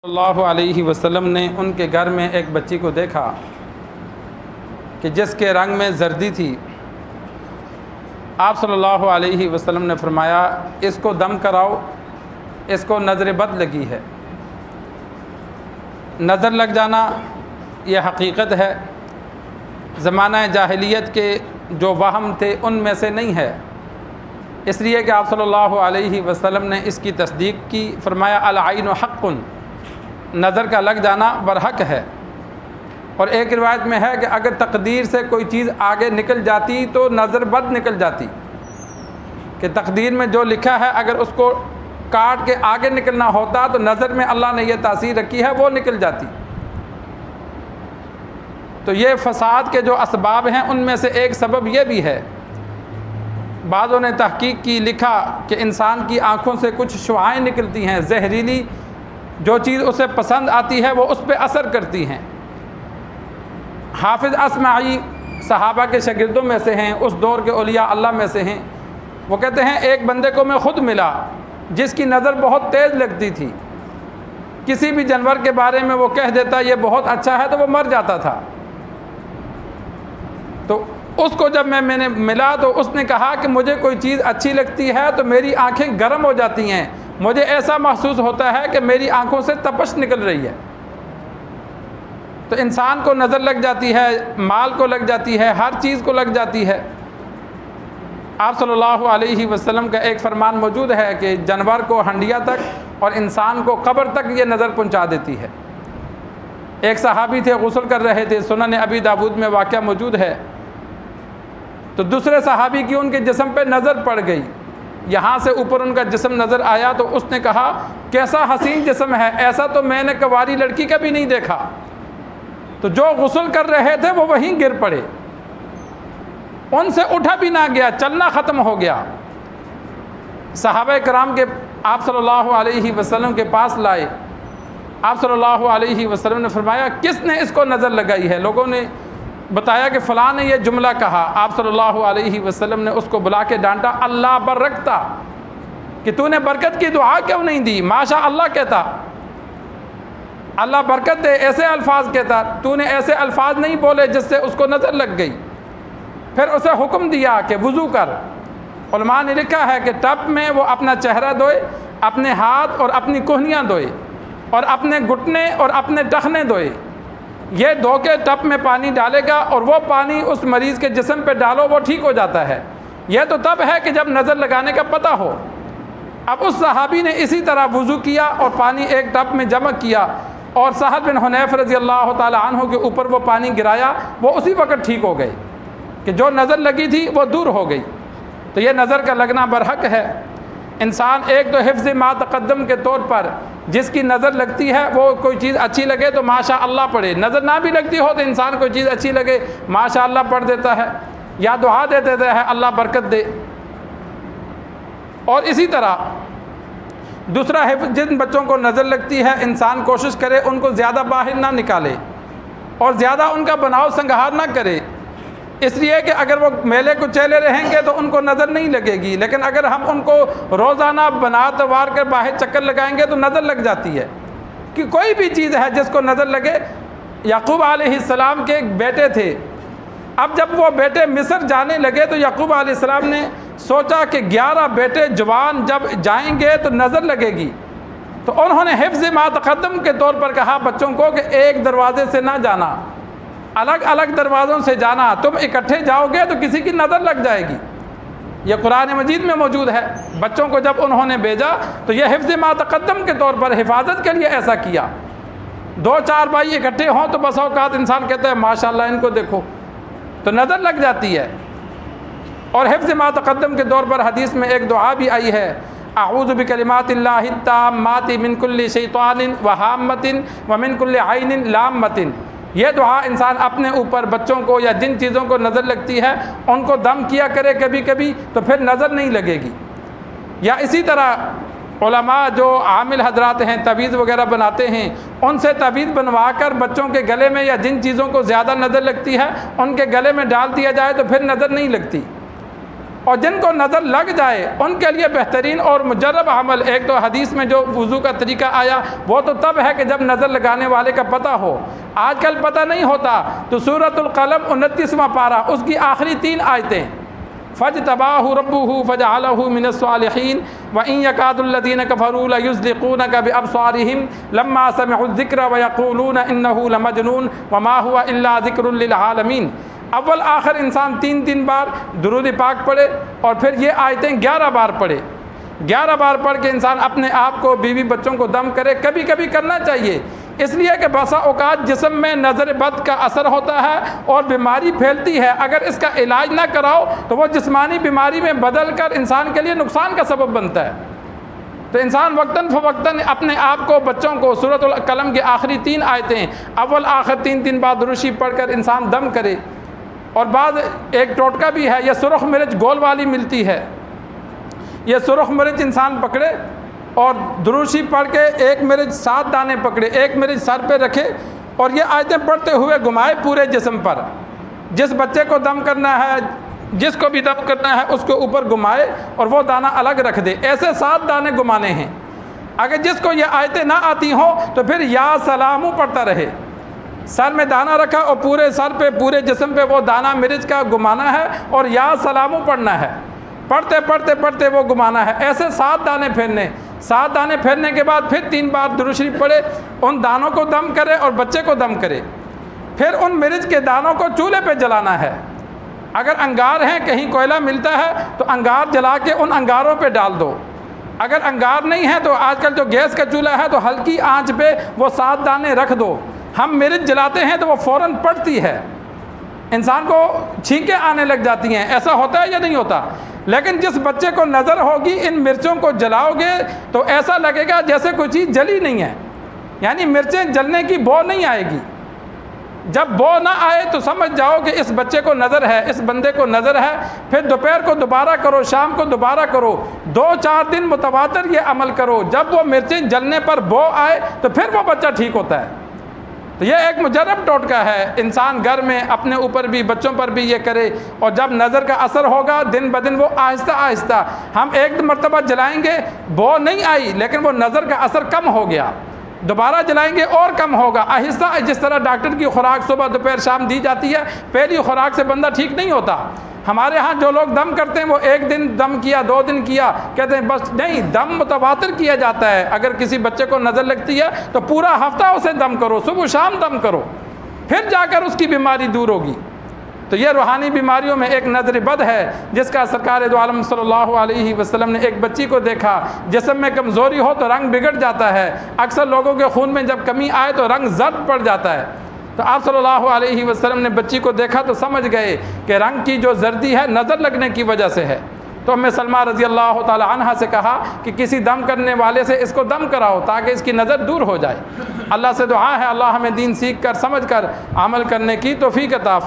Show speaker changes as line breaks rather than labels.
اللہ علیہ وسلم نے ان کے گھر میں ایک بچی کو دیکھا کہ جس کے رنگ میں زردی تھی۔ آپ صلی اللہ علیہ وسلم نے فرمایا اس کو دم کراؤ، اس کو نظر بد لگی ہے۔ نظر لگ جانا یہ حقیقت ہے، زمانہ جاہلیت کے جو وہم تھے ان میں سے نہیں ہے، اس لیے کہ آپ صلی اللہ علیہ وسلم نے اس کی تصدیق کی۔ فرمایا العین حق، نظر کا لگ جانا برحق ہے۔ اور ایک روایت میں ہے کہ اگر تقدیر سے کوئی چیز آگے نکل جاتی تو نظر بد نکل جاتی، کہ تقدیر میں جو لکھا ہے اگر اس کو کاٹ کے آگے نکلنا ہوتا تو نظر میں اللہ نے یہ تاثیر رکھی ہے وہ نکل جاتی۔ تو یہ فساد کے جو اسباب ہیں ان میں سے ایک سبب یہ بھی ہے۔ بعضوں نے تحقیق کی، لکھا کہ انسان کی آنکھوں سے کچھ شعاعیں نکلتی ہیں، زہریلی جو چیز اسے پسند آتی ہے وہ اس پہ اثر کرتی ہیں۔ حافظ اصمعی صحابہ کے شاگردوں میں سے ہیں، اس دور کے اولیاء اللہ میں سے ہیں۔ وہ کہتے ہیں ایک بندے کو میں خود ملا جس کی نظر بہت تیز لگتی تھی، کسی بھی جانور کے بارے میں وہ کہہ دیتا یہ بہت اچھا ہے تو وہ مر جاتا تھا۔ تو اس کو جب میں نے ملا تو اس نے کہا کہ مجھے کوئی چیز اچھی لگتی ہے تو میری آنکھیں گرم ہو جاتی ہیں، مجھے ایسا محسوس ہوتا ہے کہ میری آنکھوں سے تپش نکل رہی ہے۔ تو انسان کو نظر لگ جاتی ہے، مال کو لگ جاتی ہے، ہر چیز کو لگ جاتی ہے۔ آپ صلی اللہ علیہ وسلم کا ایک فرمان موجود ہے کہ جانور کو ہنڈیا تک اور انسان کو قبر تک یہ نظر پہنچا دیتی ہے۔ ایک صحابی تھے، غسل کر رہے تھے، سنن ابی داؤد میں واقعہ موجود ہے۔ تو دوسرے صحابی کی ان کے جسم پہ نظر پڑ گئی، یہاں سے اوپر ان کا جسم نظر آیا تو اس نے کہا کیسا حسین جسم ہے، ایسا تو میں نے کواری لڑکی کا بھی نہیں دیکھا۔ تو جو غسل کر رہے تھے وہ وہیں گر پڑے، ان سے اٹھا بھی نہ گیا، چلنا ختم ہو گیا۔ صحابہ کرام کے آپ صلی اللہ علیہ وسلم کے پاس لائے، آپ صلی اللہ علیہ وسلم نے فرمایا کس نے اس کو نظر لگائی ہے؟ لوگوں نے بتایا کہ فلاں نے یہ جملہ کہا۔ آپ صلی اللہ علیہ وسلم نے اس کو بلا کے ڈانٹا، اللہ برکتا، کہ تو نے برکت کی دعا کیوں نہیں دی؟ ماشاء اللہ کہتا، اللہ برکت دے، ایسے الفاظ کہتا، تو نے ایسے الفاظ نہیں بولے جس سے اس کو نظر لگ گئی۔ پھر اسے حکم دیا کہ وضو کر۔ علماء نے لکھا ہے کہ ٹب میں وہ اپنا چہرہ دھوئے، اپنے ہاتھ اور اپنی کوہنیاں دھوئے، اور اپنے گھٹنے اور اپنے ٹخنے دھوئے۔ یہ دھو کے ٹب میں پانی ڈالے گا اور وہ پانی اس مریض کے جسم پہ ڈالو، وہ ٹھیک ہو جاتا ہے۔ یہ تو تب ہے کہ جب نظر لگانے کا پتہ ہو۔ اب اس صحابی نے اسی طرح وضو کیا اور پانی ایک ٹب میں جمع کیا اور سہل بن حنیف رضی اللہ تعالی عنہ کے اوپر وہ پانی گرایا، وہ اسی وقت ٹھیک ہو گئے کہ جو نظر لگی تھی وہ دور ہو گئی۔ تو یہ نظر کا لگنا برحق ہے۔ انسان ایک تو حفظ ما تقدم کے طور پر جس کی نظر لگتی ہے وہ کوئی چیز اچھی لگے تو ماشاء اللہ پڑھے، نظر نہ بھی لگتی ہو تو انسان کوئی چیز اچھی لگے ماشاء اللہ پڑھ دیتا ہے یا دعا دے دیتا ہے اللہ برکت دے۔ اور اسی طرح دوسرا حفظ، جن بچوں کو نظر لگتی ہے انسان کوشش کرے ان کو زیادہ باہر نہ نکالے اور زیادہ ان کا بناؤ سنگھار نہ کرے، اس لیے کہ اگر وہ میلے کو چیلے رہیں گے تو ان کو نظر نہیں لگے گی، لیکن اگر ہم ان کو روزانہ بنات وار کر باہر چکر لگائیں گے تو نظر لگ جاتی ہے۔ کہ کوئی بھی چیز ہے جس کو نظر لگے۔ یعقوب علیہ السلام کے ایک بیٹے تھے، اب جب وہ بیٹے مصر جانے لگے تو یعقوب علیہ السلام نے سوچا کہ 11 بیٹے جوان جب جائیں گے تو نظر لگے گی، تو انہوں نے حفظ ما تقدم کے طور پر کہا بچوں کو کہ ایک دروازے سے نہ جانا، الگ الگ دروازوں سے جانا، تم اکٹھے جاؤ گے تو کسی کی نظر لگ جائے گی۔ یہ قرآن مجید میں موجود ہے۔ بچوں کو جب انہوں نے بھیجا تو یہ حفظ ما تقدم کے طور پر حفاظت کے لیے ایسا کیا۔ 2-4 بھائی اکٹھے ہوں تو بس اوقات انسان کہتا ہے ماشاءاللہ ان کو دیکھو، تو نظر لگ جاتی ہے۔ اور حفظ ما تقدم کے طور پر حدیث میں ایک دعا بھی آئی ہے، اعوذ بکلمات اللہ التامات من کل شیطان وہامۃ ومن کل عین لامۃ۔ یہ دعا انسان اپنے اوپر، بچوں کو یا جن چیزوں کو نظر لگتی ہے ان کو دم کیا کرے کبھی کبھی، تو پھر نظر نہیں لگے گی۔ یا اسی طرح علماء جو عامل حضرات ہیں تعویذ وغیرہ بناتے ہیں، ان سے تعویذ بنوا کر بچوں کے گلے میں یا جن چیزوں کو زیادہ نظر لگتی ہے ان کے گلے میں ڈال دیا جائے تو پھر نظر نہیں لگتی۔ اور جن کو نظر لگ جائے ان کے لیے بہترین اور مجرب عمل، ایک تو حدیث میں جو وضو کا طریقہ آیا وہ تو تب ہے کہ جب نظر لگانے والے کا پتہ ہو، آج کل پتہ نہیں ہوتا، تو سورۃ القلم 29واں پارہ اس کی آخری 3 آیتیں، فاجتباہ ربہ فجعلہ من الصالحین وإن يكاد الذين كفروا ليزلقونك بأبصارهم لما سمعوا الذکر ويقولون إنه لمجنون وما هو إلا ذکر للعالمین۔ اول آخر انسان 3 بار درود پاک پڑھے اور پھر یہ آیتیں 11 بار پڑھے، 11 بار پڑھ کے انسان اپنے آپ کو، بیوی بچوں کو دم کرے۔ کبھی کبھی کرنا چاہیے، اس لیے کہ بسا اوقات جسم میں نظر بد کا اثر ہوتا ہے اور بیماری پھیلتی ہے، اگر اس کا علاج نہ کراؤ تو وہ جسمانی بیماری میں بدل کر انسان کے لیے نقصان کا سبب بنتا ہے۔ تو انسان وقتاً فوقتاً اپنے آپ کو، بچوں کو سورۃ القلم کی آخری 3 آیتیں اول آخر 3 بار درود شریف پڑھ کر انسان دم کرے۔ اور بعض ایک ٹوٹکا بھی ہے، یہ سرخ مرچ گول والی ملتی ہے، یہ سرخ مرچ انسان پکڑے اور درود شریف پڑھ کے 1 مرچ 7 دانے پکڑے، 1 مرچ سر پہ رکھے اور یہ آیتیں پڑھتے ہوئے گھمائے پورے جسم پر۔ جس بچے کو دم کرنا ہے، جس کو بھی دم کرنا ہے اس کے اوپر گھمائے اور وہ دانہ الگ رکھ دے، ایسے 7 دانے گھمانے ہیں۔ اگر جس کو یہ آیتیں نہ آتی ہوں تو پھر یا سلامو پڑھتا رہے، سر میں دانہ رکھا اور پورے سر پہ، پورے جسم پہ وہ دانہ مرچ کا گھمانا ہے اور یا سلامو پڑھنا ہے، پڑھتے پڑھتے پڑھتے وہ گھمانا ہے، ایسے 7 دانے پھیرنے۔ 7 دانے پھیرنے کے بعد پھر 3 بار درود شریف پڑھے، ان دانوں کو دم کرے اور بچے کو دم کرے۔ پھر ان مرچ کے دانوں کو چولہے پہ جلانا ہے، اگر انگار ہیں، کہیں کوئلہ ملتا ہے تو انگار جلا کے ان انگاروں پہ ڈال دو، اگر انگار نہیں ہے تو آج کل جو گیس کا چولہا ہے تو ہلکی آنچ پہ وہ 7 دانے رکھ دو۔ ہم مرچ جلاتے ہیں تو وہ فوراً پڑتی ہے، انسان کو چھینکیں آنے لگ جاتی ہیں، ایسا ہوتا ہے یا نہیں ہوتا؟ لیکن جس بچے کو نظر ہوگی ان مرچوں کو جلاؤ گے تو ایسا لگے گا جیسے کوئی چیز جلی نہیں ہے، یعنی مرچیں جلنے کی بو نہیں آئے گی۔ جب بو نہ آئے تو سمجھ جاؤ کہ اس بچے کو نظر ہے، اس بندے کو نظر ہے۔ پھر دوپہر کو دوبارہ کرو، شام کو دوبارہ کرو، 2-4 دن متواتر یہ عمل کرو، جب وہ مرچیں جلنے پر بو آئے تو پھر وہ بچہ ٹھیک ہوتا ہے۔ تو یہ ایک مجرب ٹوٹکا ہے، انسان گھر میں اپنے اوپر بھی، بچوں پر بھی یہ کرے، اور جب نظر کا اثر ہوگا دن بدن وہ آہستہ آہستہ، ہم 1 مرتبہ جلائیں گے بو نہیں آئی لیکن وہ نظر کا اثر کم ہو گیا، دوبارہ جلائیں گے اور کم ہوگا، آہستہ۔ جس طرح ڈاکٹر کی خوراک صبح دوپہر شام دی جاتی ہے، پہلی خوراک سے بندہ ٹھیک نہیں ہوتا۔ ہمارے ہاں جو لوگ دم کرتے ہیں وہ 1 دن دم کیا، 2 دن کیا، کہتے ہیں بس، نہیں، دم متواتر کیا جاتا ہے۔ اگر کسی بچے کو نظر لگتی ہے تو پورا ہفتہ اسے دم کرو، صبح شام دم کرو، پھر جا کر اس کی بیماری دور ہوگی۔ تو یہ روحانی بیماریوں میں ایک نظر بد ہے، جس کا سرکار دو عالم صلی اللہ علیہ وسلم نے ایک بچی کو دیکھا، جسم میں کمزوری ہو تو رنگ بگڑ جاتا ہے، اکثر لوگوں کے خون میں جب کمی آئے تو رنگ زرد پڑ جاتا ہے۔ تو آپ صلی اللہ علیہ وسلم نے بچی کو دیکھا تو سمجھ گئے کہ رنگ کی جو زردی ہے نظر لگنے کی وجہ سے ہے۔ تو ام سلمہ رضی اللہ تعالی عنہ سے کہا کہ کسی دم کرنے والے سے اس کو دم کراؤ تاکہ اس کی نظر دور ہو جائے۔ اللہ سے دعا ہے اللہ ہمیں دین سیکھ کر، سمجھ کر عمل کرنے کی توفیق عطا